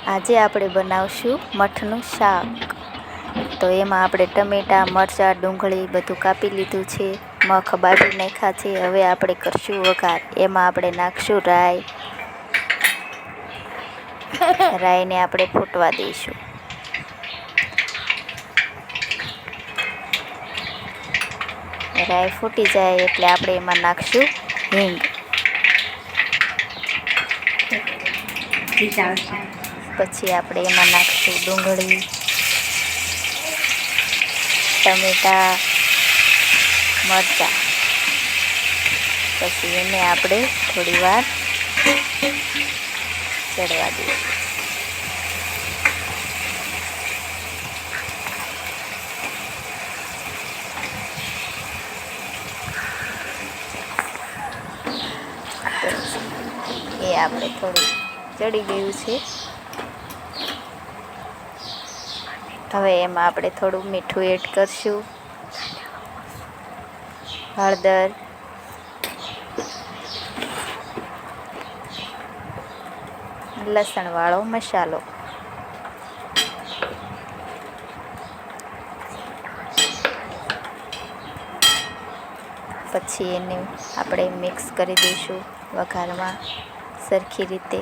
આજે આપણે બનાવશું મઠનું શાક. તો એમાં આપણે ટમેટાં, મરચાં, ડુંગળી બધું કાપી લીધું છે. મખ બાફી નાખ્યા છે. હવે આપણે કરશું વઘાર. એમાં આપણે નાખશું રાઈ. રાઈને આપણે ફૂટવા દઈશું. રાઈ ફૂટી જાય એટલે આપણે એમાં નાખશું હિંગ. પછી આપણે એમાં નાખશું ડુંગળી, ટમેટાં, મરચાં. પછી એને આપણે થોડી વાર ચડવા દઈશું. એ આપણે થોડું ચડી ગયું છે. હવે એમાં આપણે થોડું મીઠું એડ કરશું, હળદર, લસણવાળો મસાલો. પછી એને આપણે મિક્સ કરી દઈશું વઘારમાં સરખી રીતે.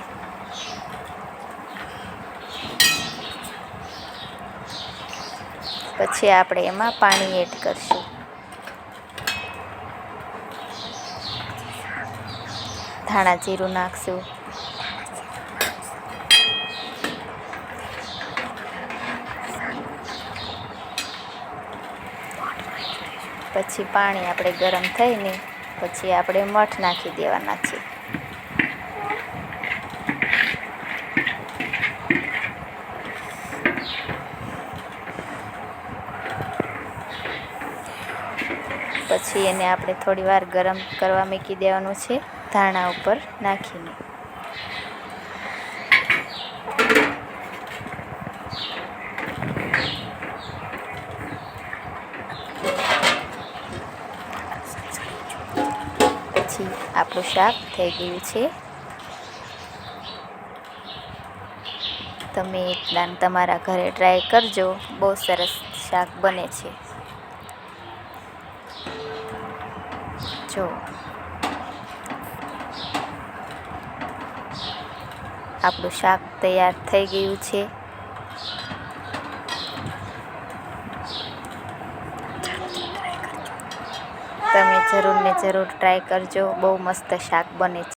પછી આપણે એમાં પાણી એડ કરશું. ધાણા જીરું નાખશું. પછી પાણી આપણે ગરમ થઈને પછી આપણે મઠ નાખી દેવાના છે. પછી એને આપણે થોડી વાર ગરમ કરવા મૂકી દેવાનું છે ધાણા ઉપર નાખીને. પછી આપણું શાક થઈ ગયું છે. તમે એકદમ તમારા ઘરે ટ્રાય કરજો, બહુ સરસ શાક બને છે. જો આપણું શાક તૈયાર થઈ ગયું છે. તમે જરૂર ને જરૂર ટ્રાય કરજો, બહુ મસ્ત શાક બને છે.